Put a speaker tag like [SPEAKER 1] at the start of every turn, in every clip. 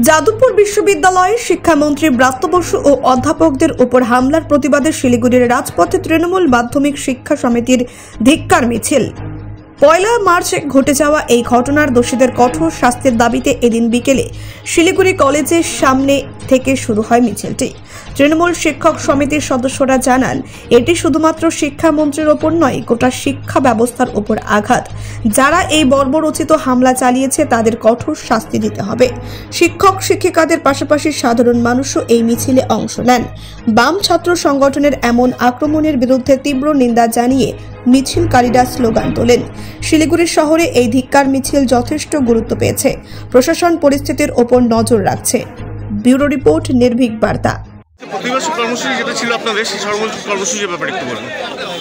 [SPEAKER 1] যাদবপুর বিশ্ববিদ্যালয়ে শিক্ষামন্ত্রী ব্রাত্য বসু ও অধ্যাপকদের উপর হামলার প্রতিবাদে শিলিগুড়ির রাজপথে তৃণমূল মাধ্যমিক শিক্ষা সমিতির ধিক্কার মিছিল। ১ মার্চে ঘটে যাওয়া এই ঘটনার দোষীদের কঠোর শাস্তির দাবিতে এদিন বিকেলে শিলিগুড়ি কলেজের সামনে থেকে শুরু হয় মিছিলটি। তৃণমূল শিক্ষক সমিতির সদস্যরা জানান, এটি শুধুমাত্র শিক্ষামন্ত্রীর ওপর নয়, গোটা শিক্ষা ব্যবস্থার ওপর আঘাত। যারা এই বর্বরোচিত হামলা চালিয়েছে তাদের কঠোর শাস্তি দিতে হবে। শিক্ষক শিক্ষিকাদের পাশাপাশি সাধারণ মানুষও এই মিছিলে অংশ নেন। বাম ছাত্র সংগঠনের এমন আক্রমণের বিরুদ্ধে তীব্র নিন্দা জানিয়ে মিছিলকারীরা স্লোগান তোলেন। শিলিগুড়ি শহরে এই ধিক্কার মিছিল যথেষ্ট গুরুত্ব পেয়েছে। প্রশাসন পরিস্থিতির ওপর নজর রাখছে। ব্যুরো রিপোর্ট, নির্ভীক বার্তা।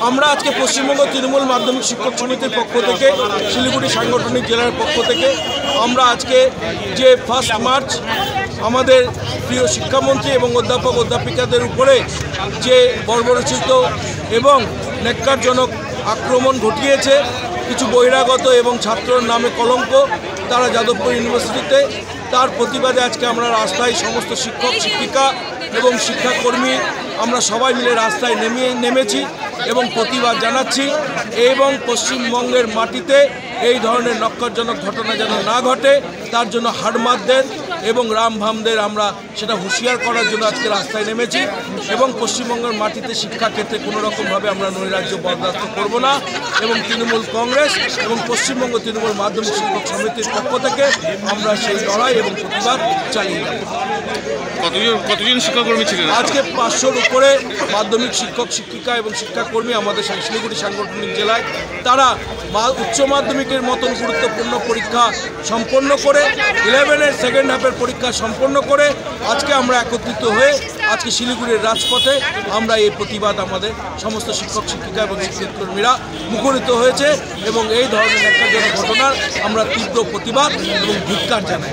[SPEAKER 2] আমরা আজকে পশ্চিমবঙ্গ তৃণমূল মাধ্যমিক শিক্ষক সমিতির পক্ষ থেকে, শিলিগুড়ি সাংগঠনিক জেলার পক্ষ থেকে আমরা আজকে যে 1 মার্চ আমাদের প্রিয় শিক্ষামন্ত্রী এবং অধ্যাপক অধ্যাপিকাদের উপরে যে বর্বরোচিত এবং ন্যাক্কারজনক আক্রমণ ঘটিয়েছে কিছু বহিরাগত এবং ছাত্রর নামে কলঙ্ক তারা যাদবপুর ইউনিভার্সিটিতে, তার প্রতিবাদে আজকে আমরা রাস্তায় সমস্ত শিক্ষক শিক্ষিকা এবং শিক্ষাকর্মী আমরা সবাই মিলে রাস্তায় নেমেছি এবং প্রতিবাদ জানাচ্ছি এবং পশ্চিমবঙ্গের মাটিতে এই ধরনের নক্কারজনক ঘটনা যেন না ঘটে তার জন্য হাড়মাতদের এবং রামভামদের আমরা সেটা হুঁশিয়ার করার জন্য আজকে রাস্তায় নেমেছি এবং পশ্চিমবঙ্গের মাটিতে শিক্ষাক্ষেত্রে কোনো রকমভাবে আমরা নৈরাজ্য বরদাস্ত করব না এবং তৃণমূল কংগ্রেস এবং পশ্চিমবঙ্গ তৃণমূল মাধ্যমিক শিক্ষক সমিতির পক্ষ থেকে আমরা সেই লড়াই এবং প্রতিবাদ চালিয়ে যাব।
[SPEAKER 3] কতজন শিক্ষাকর্মী ছিলেন?
[SPEAKER 2] আজকে 500-র উপরে মাধ্যমিক শিক্ষক শিক্ষিকা এবং শিক্ষাকর্মী আমাদের শিলিগুড়ি সাংগঠনিক জেলায় তারা উচ্চ মাধ্যমিকের মতন গুরুত্বপূর্ণ পরীক্ষা সম্পন্ন করে 11-এর সেকেন্ড হাফের পরীক্ষা সম্পন্ন করে আজকে আমরা একত্রিত হয়ে আজকে শিলিগুড়ির রাজপথে আমরা এই প্রতিবাদ আমাদের সমস্ত শিক্ষক শিক্ষিকা এবং শিক্ষাকর্মীরা মুখরিত হয়েছে এবং এই ধরনের একটা ঘটনার আমরা তীব্র প্রতিবাদ এবং ধিক্কার জানাই।